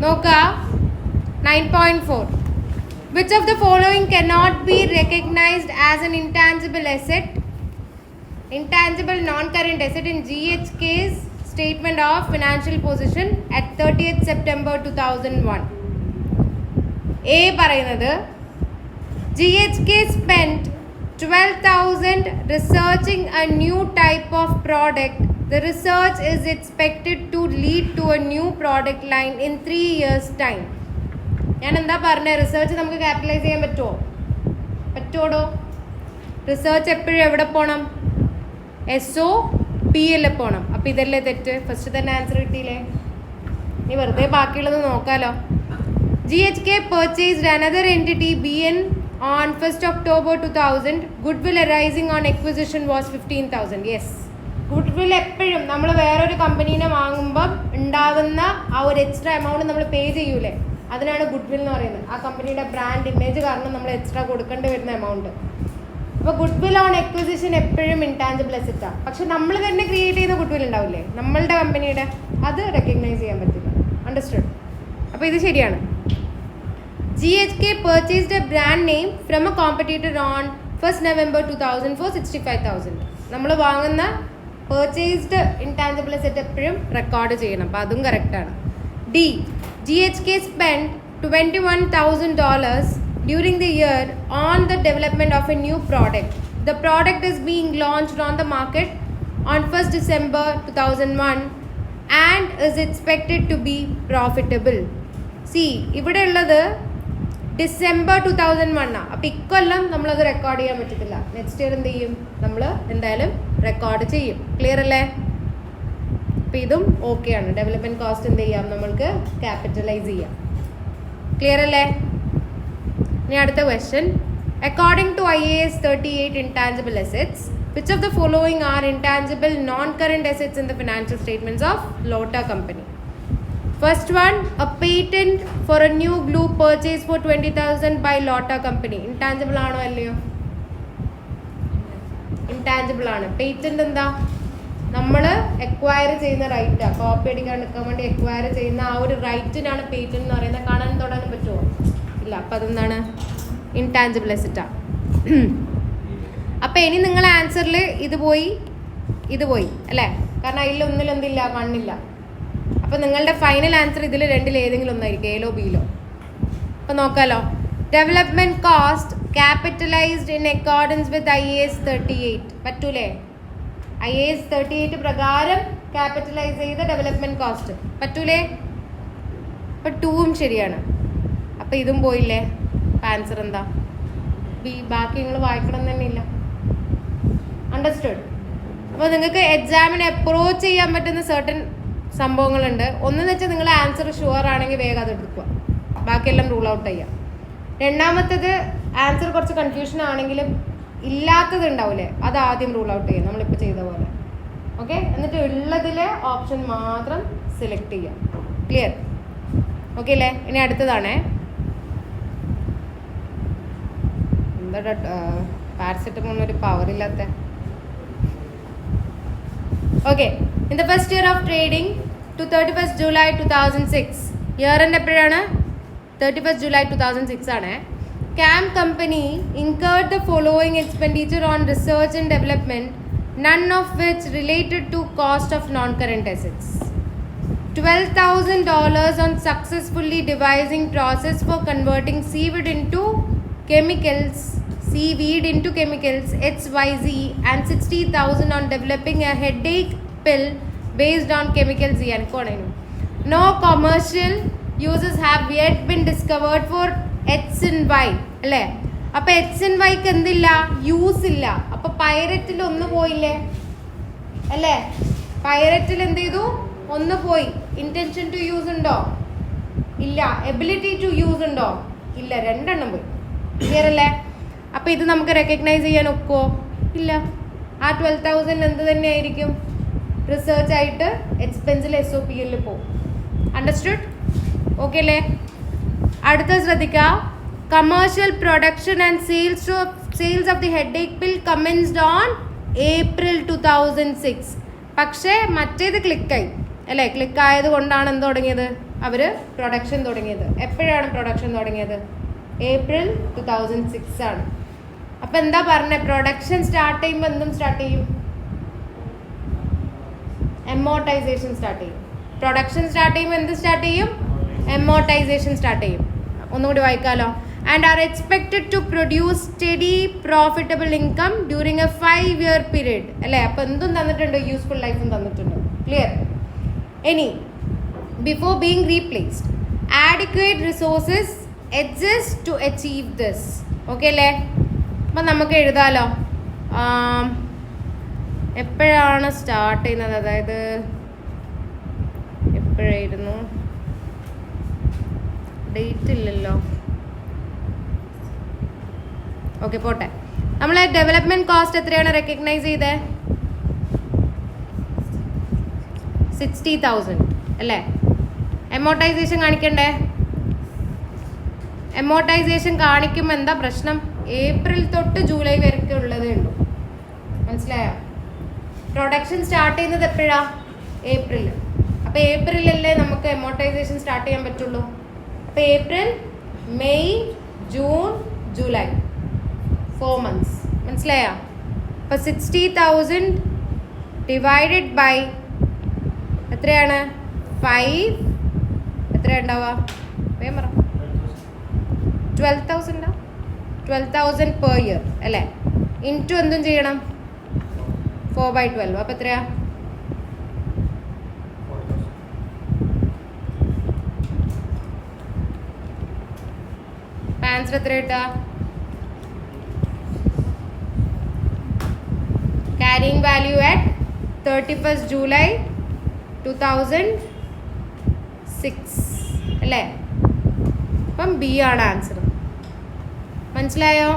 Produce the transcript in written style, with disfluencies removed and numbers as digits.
നോക്കുക 9.4. Which of the following cannot be recognized as an intangible asset, intangible non-current asset in GHK's statement of financial position at 30th September 2001? A പറയുന്നത് GHK spent 12,000 researching a new type of product. The research is expected to lead to a new product line in 3 years' time. ഞാൻ എന്താ പറഞ്ഞത്? Research നമുക്ക് capitalise ചെയ്യാൻ പറ്റുമോ? Research എപ്പോഴും എവിടെ പോകണം? SOPL പോകണം. അപ്പം ഇതല്ലേ തെറ്റ്? ഫസ്റ്റ് തന്നെ ആൻസർ കിട്ടിയില്ലേ? ഇനി വെറുതെ ബാക്കിയുള്ളത് നോക്കാലോ. GHK purchased another entity BN on 1st October 2000. Goodwill arising on acquisition was 15,000. Yes. Goodwill എപ്പോഴും നമ്മൾ വേറൊരു കമ്പനീനെ വാങ്ങുമ്പം ഉണ്ടാകുന്ന ആ ഒരു എക്സ്ട്രാ എമൗണ്ട് നമ്മൾ പേ ചെയ്യൂലേ, അതിനാണ് ഗുഡ്വിൽ എന്ന് പറയുന്നത്. ആ കമ്പനിയുടെ ബ്രാൻഡ് ഇമേജ് കാരണം നമ്മൾ എക്സ്ട്രാ കൊടുക്കേണ്ടി വരുന്ന എമൗണ്ട്. അപ്പോൾ ഗുഡ്വിൽ ഓൺ എക്വിസിഷൻ എപ്പോഴും ഇൻടാഞ്ചിബിൾ അസറ്റാണ്. പക്ഷെ നമ്മൾ തന്നെ ക്രിയേറ്റ് ചെയ്യുന്ന ഗുഡ്വിൽ ഉണ്ടാവില്ലേ നമ്മളുടെ കമ്പനിയുടെ, അത് റെക്കഗ്നൈസ് ചെയ്യാൻ പറ്റില്ല. അണ്ടർസ്റ്റുഡ്? അപ്പോൾ ഇത് ശരിയാണ്. GHK purchased a brand name from a competitor on 1st November 2000 for 65,000. നമ്മൾ വാങ്ങുന്ന പർച്ചേസ്ഡ് ഇൻടാഞ്ചിബിൾ അസറ്റ് എപ്പോഴും റെക്കോർഡ് ചെയ്യണം. അപ്പോൾ അതും കറക്റ്റാണ്. D. GHK spent $21,000 during the year on the development of a new product. The product is being launched on the market on 1st December 2001 and is expected to be profitable. See, ഇവിടെ ഉള്ളത് December 2001. അപ്പോൾ ഇക്കൊല്ലം നമ്മളത് record ചെയ്യാൻ പറ്റത്തില്ല. Next year എന്ത് ചെയ്യും? നമ്മൾ എന്തായാലും റെക്കോർഡ് ചെയ്യും. ക്ലിയർ അല്ലേ? അപ്പോൾ ഇതും ഓക്കെയാണ്. ഡെവലപ്മെൻറ്റ് കോസ്റ്റ് എന്ത് ചെയ്യാം? നമ്മൾക്ക് ക്യാപിറ്റലൈസ് ചെയ്യാം. ക്ലിയർ അല്ലേ? ഇനി അടുത്ത question. According to IAS 38 intangible assets, which of the following are intangible non-current assets in the financial statements of Lota Company? First one, a patent for a new glue purchased for 20,000 by Lota Company. Intangible ആണോ അല്ലയോ? Intangible ആണ്. Patent എന്താ? നമ്മൾ acquire ചെയ്യുന്ന റൈറ്റാണ്. Copy അടിക്കാൻ നിൽക്കാൻ വേണ്ടി acquire ചെയ്യുന്ന ആ ഒരു റൈറ്റിനാണ് പേറ്റന്റ് എന്ന് പറയുന്നത്. കാണാൻ തൊടാനും പറ്റുമോ? ഇല്ല. അപ്പം അതെന്താണ്? ഇൻടാഞ്ചിബിൾ അസറ്റാണ്. അപ്പം ഇനി നിങ്ങളെ ആൻസറിൽ ഇത് പോയി അല്ലേ? കാരണം അതിലൊന്നിലും എന്തില്ല? വണ്ണില്ല. അപ്പോൾ നിങ്ങളുടെ ഫൈനൽ ആൻസർ ഇതിൽ രണ്ടിൽ ഏതെങ്കിലും ഒന്നായിരിക്കും, എയിലോ ബിയിലോ. അപ്പോൾ നോക്കാലോ. Development cost capitalised in accordance with IAS 38. പറ്റൂലേ? IAS 38 പ്രകാരം ക്യാപിറ്റലൈസ് ചെയ്ത ഡെവലപ്മെൻറ്റ് കോസ്റ്റ് പറ്റൂലേ? അപ്പോൾ 2ഉം ശരിയാണ്. അപ്പോൾ ഇതും പോയില്ലേ? അപ്പോൾ ആൻസർ എന്താ? ബി. ബാക്കി നിങ്ങൾ വായിക്കണം തന്നെ ഇല്ല. അണ്ടർസ്റ്റുഡ്? അപ്പോൾ നിങ്ങൾക്ക് എക്സാമിന് അപ്രോച്ച് ചെയ്യാൻ പറ്റുന്ന സർട്ടൻ സംഭവങ്ങളുണ്ട്. ഒന്നെന്ന് വെച്ചാൽ നിങ്ങൾ ആൻസർ ഷുവർ ആണെങ്കിൽ വേഗം അത് എടുക്കുക, ബാക്കിയെല്ലാം റൂൾ ഔട്ട് ചെയ്യാം. രണ്ടാമത്തത് ആൻസർ കുറച്ച് കൺഫ്യൂഷൻ ആണെങ്കിലും ഇല്ലാത്തത് ഉണ്ടാവില്ലേ, അത് ആദ്യം റൂൾ ഔട്ട് ചെയ്യാം, നമ്മളിപ്പോൾ ചെയ്ത പോലെ. ഓക്കെ? എന്നിട്ട് ഉള്ളതിലെ ഓപ്ഷൻ മാത്രം സെലക്ട് ചെയ്യാം. ക്ലിയർ? ഓക്കെ അല്ലേ? ഇനി അടുത്തതാണേ. എന്താ പാരസെറ്റമോളിന് ഒരു പവർ ഇല്ലാത്ത? Okay. In the first year of trading to 31st July 2006. Year എൻ്റെ എപ്പോഴാണ്? 31st July 2006 ആണ്. CAM company incurred the following expenditure on research and development, none of which related to cost of non-current assets. $12,000 on successfully devising process for converting seaweed into chemicals XYZ, and $60,000 on developing a headache pill based on chemical Z. No commercial uses have yet been discovered for X and Y. അല്ലേ? അപ്പോൾ X and Yക്ക് എന്തില്ല? Use ഇല്ല. അപ്പോൾ പൈററ്റിൽ ഒന്ന് പോയില്ലേ അല്ലേ? പൈററ്റിൽ എന്ത് ചെയ്തു? ഒന്ന് പോയി. ഇൻറ്റൻഷൻ ടു യൂസ് ഉണ്ടോ? ഇല്ല. എബിലിറ്റി ടു യൂസ് ഉണ്ടോ? ഇല്ല. രണ്ടെണ്ണം പോയി. ക്ലിയർ അല്ലേ? അപ്പോൾ ഇത് നമുക്ക് റെക്കഗ്നൈസ് ചെയ്യാൻ ഒക്കുമോ? ഇല്ല. ആ 12,000 എന്ത് തന്നെയായിരിക്കും? റിസർച്ച് ആയിട്ട് എക്സ്പെൻസിൽ SOPL പോകും. അണ്ടർസ്റ്റുഡ്? ഓക്കെ അല്ലേ? അടുത്ത ശ്രദ്ധിക്കുക. Commercial production and sales of the headache pill commenced on April 2006. പക്ഷേ മറ്റേത് ക്ലിക്കായി. അല്ലേ? ക്ലിക്ക് ആയത് കൊണ്ടാണ് എന്ത് തുടങ്ങിയത്? അവർ പ്രൊഡക്ഷൻ തുടങ്ങിയത്. എപ്പോഴാണ് പ്രൊഡക്ഷൻ തുടങ്ങിയത്? ഏപ്രിൽ 2006 ആണ്. അപ്പം എന്താ പറഞ്ഞത്? പ്രൊഡക്ഷൻ സ്റ്റാർട്ട് ചെയ്യുമ്പോൾ എന്തും സ്റ്റാർട്ട് ചെയ്യും? എമോർട്ടൈസേഷൻ സ്റ്റാർട്ട് ചെയ്യും. പ്രൊഡക്ഷൻ സ്റ്റാർട്ട് ചെയ്യുമ്പോൾ എന്ത് സ്റ്റാർട്ട് ചെയ്യും? എമോർട്ടൈസേഷൻ സ്റ്റാർട്ട് ചെയ്യും. ഒന്നുകൂടി വായിക്കാലോ. And are expected to produce study profitable income during a 5-year period. അല്ലേ? അപ്പം എന്തും തന്നിട്ടുണ്ട്, യൂസ്ഫുൾ ലൈഫും തന്നിട്ടുണ്ട്. ക്ലിയർ? ഇനി before being replaced adequate resources exist to achieve this. Okay അല്ലേ? അപ്പം നമുക്ക് എഴുതാലോ എപ്പോഴാണ് സ്റ്റാർട്ട് ചെയ്യുന്നത്, അതായത് എപ്പോഴായിരുന്നു, ഡേറ്റ് ഇല്ലല്ലോ. ഓക്കെ പോട്ടെ. നമ്മൾ ഡെവലപ്മെന്റ് കോസ്റ്റ് എത്രയാണ് റെക്കഗ്നൈസ് ചെയ്തത്? 60,000 അല്ലേ? എമോർട്ടൈസേഷൻ കാണിക്കണ്ടേ? എമോർട്ടൈസേഷൻ കാണിക്കുമ്പോൾ എന്താ പ്രശ്നം? ഏപ്രിൽ തൊട്ട് ജൂലൈ വരെയൊക്കെ ഉള്ളതേ ഉള്ളൂ. മനസ്സിലായോ? പ്രൊഡക്ഷൻ സ്റ്റാർട്ട് ചെയ്യുന്നത് എപ്പോഴാ? ഏപ്രിൽ. അപ്പോൾ ഏപ്രിലല്ലേ നമുക്ക് എമോർട്ടൈസേഷൻ സ്റ്റാർട്ട് ചെയ്യാൻ പറ്റുള്ളൂ. അപ്പോൾ April, May, June, July 4 months. മനസ്സിലായോ? അപ്പോൾ 60,000 ഡിവൈഡഡ് ബൈ എത്രയാണ്? 5. എത്രയാണ് ഉണ്ടാവുക? വേഗം പറ. 12,000. 12,000 per year അല്ലേ? ഇൻറ്റു എന്തും ചെയ്യണം? 4/12. അപ്പോൾ എത്രയാ? ആൻസർ എത്ര കിട്ടുക? carrying value at 31st July 2006 അല്ലേ? അപ്പം ബി ആണ് ആൻസർ. മനസ്സിലായോ?